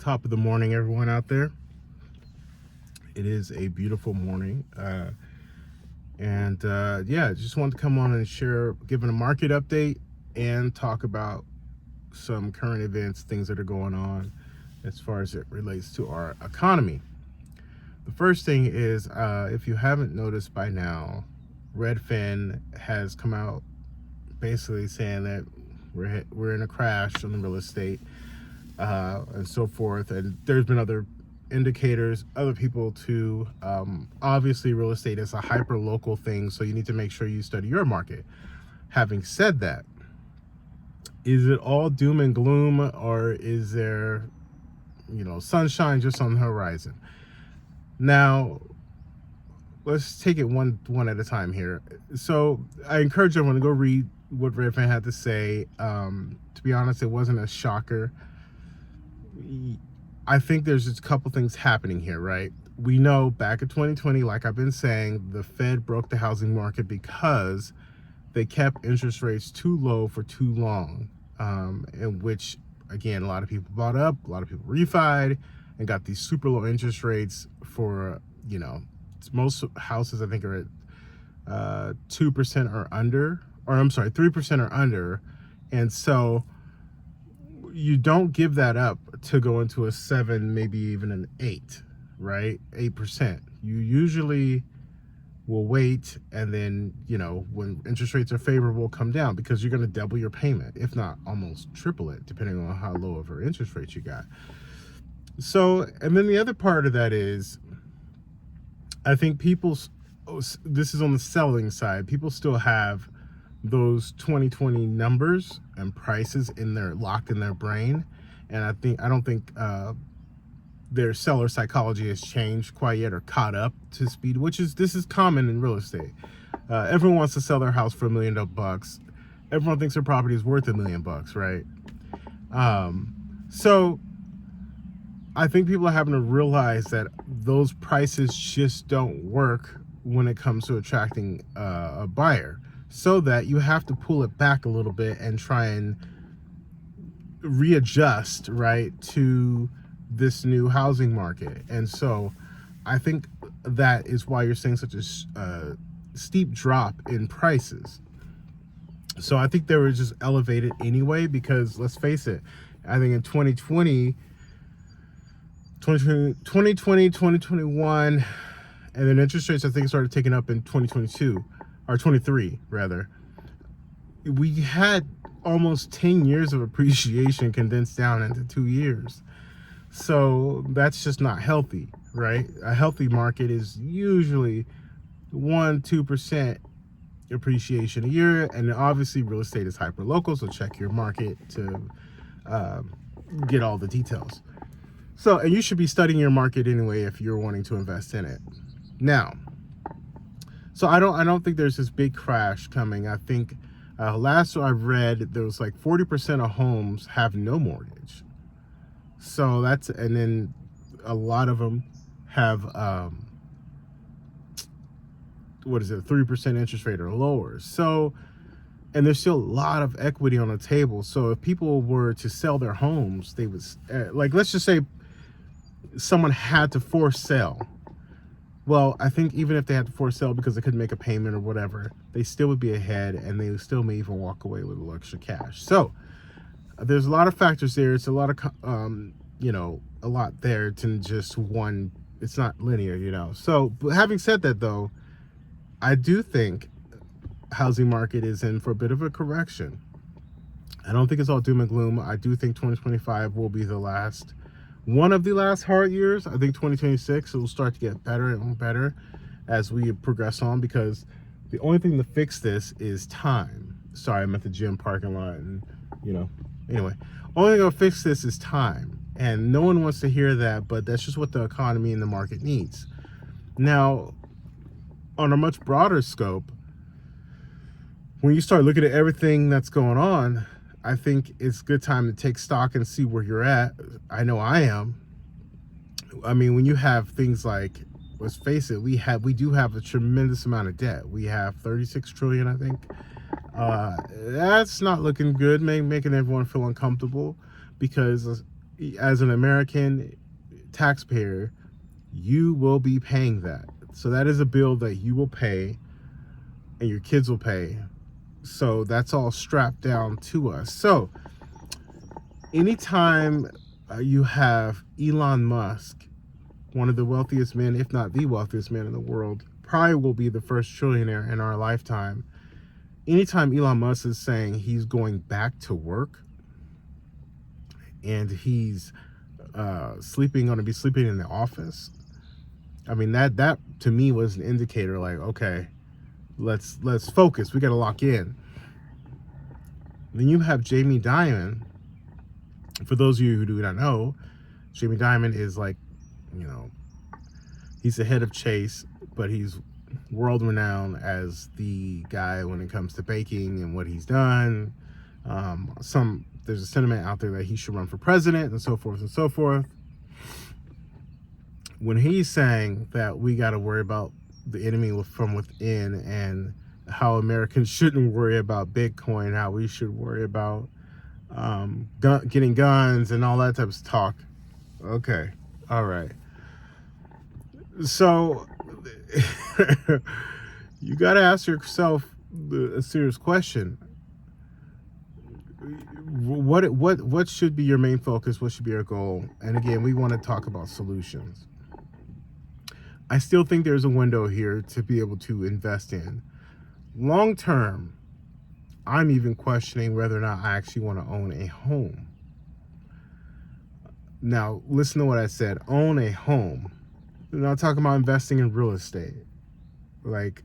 Top of the morning, everyone out there. It is a beautiful morning. Yeah, just wanted to come on and share, giving a market update and talk about some current events, things that are going on as far as it relates to our economy. The first thing is, if you haven't noticed by now, Redfin has come out basically saying that we're in a crash on the real estate and so forth. And there's been other indicators, other people too. Obviously, real estate is a hyper local thing, so you need to make sure you study your market. Having said that, is it all doom and gloom, or is there, sunshine just on the horizon? Now, let's take it one at a time here. So I encourage everyone to go read what Redfin had to say. To be honest, it wasn't a shocker. I think there's just a couple things happening here, right? We know back in 2020, like I've been saying, the Fed broke the housing market because they kept interest rates too low for too long, in which, again, a lot of people bought up, a lot of people refied, and got these super low interest rates for, most houses I think are at 2% or under, or I'm sorry, 3% or under. And so you don't give that up to go into a 7, maybe even an 8, right? 8%. You usually will wait, and then, when interest rates are favorable, come down, because you're going to double your payment, if not almost triple it, depending on how low of an interest rate you got. So, and then the other part of that is, I think this is on the selling side, people still have those 2020 numbers and prices locked in their brain. And I don't think their seller psychology has changed quite yet or caught up to speed, this is common in real estate. Everyone wants to sell their house for $1 million. Everyone thinks their property is worth $1 million, right? So I think people are having to realize that those prices just don't work when it comes to attracting a buyer, so that you have to pull it back a little bit and try and readjust, right, to this new housing market. And so I think that is why you're seeing such a steep drop in prices. So I think they were just elevated anyway, because let's face it, I think in 2020, 2021, and then interest rates I think started taking up in 2022, or 23 rather. We had almost 10 years of appreciation condensed down into 2 years. So that's just not healthy, right? A healthy market is usually 1-2% appreciation a year. And obviously real estate is hyper local, so check your market to get all the details. So, and you should be studying your market anyway if you're wanting to invest in it. Now, so I don't think there's this big crash coming. I think last I've read, there was like 40% of homes have no mortgage. So and then a lot of them have 3% interest rate or lower. So, and there's still a lot of equity on the table. So if people were to sell their homes, they would, let's just say someone had to force sell. Well, I think even if they had to force sell because they couldn't make a payment or whatever, they still would be ahead, and they still may even walk away with a little extra cash. So there's a lot of factors there. It's a lot of, a lot there to just one. It's not linear, So, but having said that, though, I do think housing market is in for a bit of a correction. I don't think it's all doom and gloom. I do think 2025 will be one of the last hard years. I think 2026 it will start to get better and better as we progress on, because the only thing to fix this is time. Sorry, I'm at the gym parking lot, and anyway, only thing to fix this is time. And no one wants to hear that, but that's just what the economy and the market needs. Now, on a much broader scope, when you start looking at everything that's going on, I think it's a good time to take stock and see where you're at. I know I am. I mean, when you have things like, let's face it, we do have a tremendous amount of debt. We have 36 trillion, I think. That's not looking good, making everyone feel uncomfortable, because as an American taxpayer, you will be paying that. So that is a bill that you will pay and your kids will pay. So that's all strapped down to us. So anytime you have Elon Musk, one of the wealthiest men, if not the wealthiest man in the world, probably will be the first trillionaire in our lifetime. Anytime Elon Musk is saying he's going back to work and he's going to be sleeping in the office, I mean, that to me was an indicator like, okay, let's focus. We got to lock in. Then you have Jamie Dimon. For those of you who do not know, Jamie Dimon is like, he's the head of Chase, but he's world renowned as the guy when it comes to baking and what he's done. There's a sentiment out there that he should run for president and so forth and so forth. When he's saying that we got to worry about the enemy from within and how Americans shouldn't worry about Bitcoin, how we should worry about getting guns and all that type of talk. Okay, all right. So you got to ask yourself a serious question. What should be your main focus? What should be your goal? And again, we want to talk about solutions. I still think there's a window here to be able to invest in. Long term, I'm even questioning whether or not I actually want to own a home. Now, listen to what I said. Own a home. I'm not talking about investing in real estate. Like,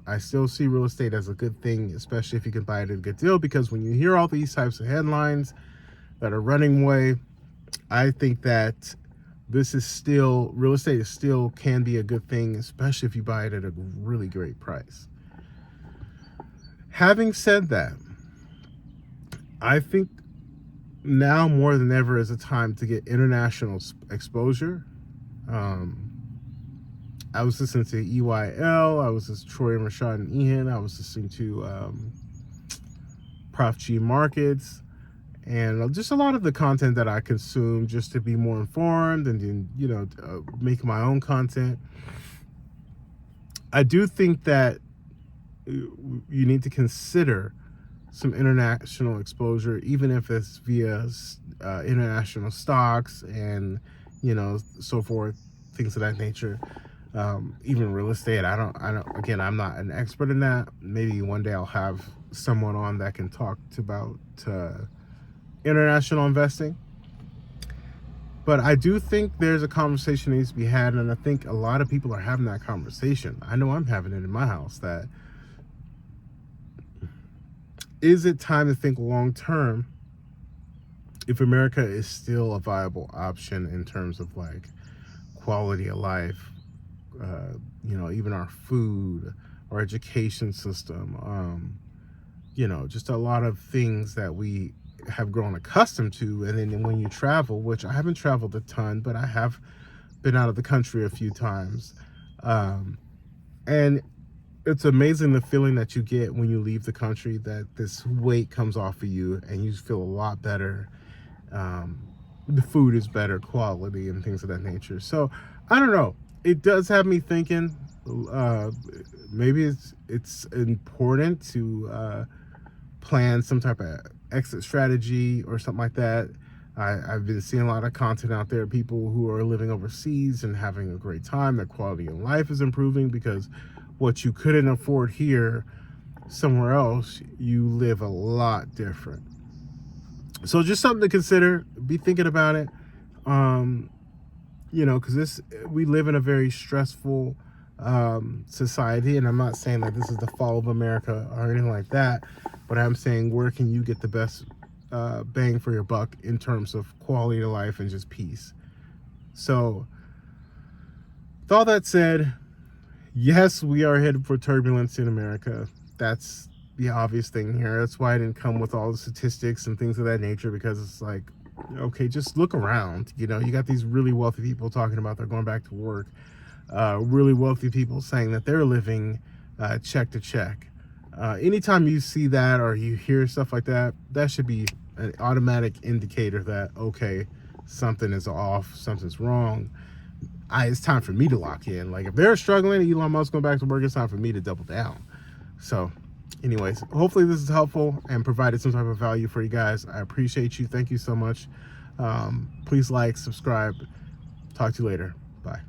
I still see real estate as a good thing, especially if you can buy it at a good deal, because when you hear all these types of headlines that are running away, I think that real estate still can be a good thing, especially if you buy it at a really great price. Having said that, I think now more than ever is a time to get international exposure. I was listening to EYL, I was listening to Troy and Rashad and Ian, I was listening to Prof G Markets, and just a lot of the content that I consume just to be more informed and then, make my own content. I do think that you need to consider some international exposure, even if it's via international stocks and so forth, things of that nature. Even real estate. I don't. Again, I'm not an expert in that. Maybe one day I'll have someone on that can talk about international investing. But I do think there's a conversation that needs to be had, and I think a lot of people are having that conversation. I know I'm having it in my house. That is it time to think long term if America is still a viable option in terms of like quality of life, even our food, our education system, just a lot of things that we have grown accustomed to. And then when you travel, which I haven't traveled a ton, but I have been out of the country a few times, and it's amazing the feeling that you get when you leave the country, that this weight comes off of you and you feel a lot better. The food is better quality and things of that nature. So I don't know, it does have me thinking, maybe it's important to plan some type of exit strategy or something like that. I've been seeing a lot of content out there, people who are living overseas and having a great time. Their quality of life is improving because what you couldn't afford here, somewhere else, you live a lot different. So just something to consider, be thinking about it. Because we live in a very stressful society, and I'm not saying that this is the fall of America or anything like that, but I'm saying where can you get the best bang for your buck in terms of quality of life and just peace. So with all that said, yes, we are headed for turbulence in America. That's the obvious thing here. That's why I didn't come with all the statistics and things of that nature, because it's like, okay, just look around. You got these really wealthy people talking about they're going back to work. Really wealthy people saying that they're living check to check. Anytime you see that or you hear stuff like that, that should be an automatic indicator that, okay, something is off, something's wrong, it's time for me to lock in. Like if they're struggling, Elon Musk going back to work, it's time for me to double down. So anyways, hopefully this is helpful and provided some type of value for you guys. I appreciate you. Thank you so much. Please like, subscribe. Talk to you later. Bye.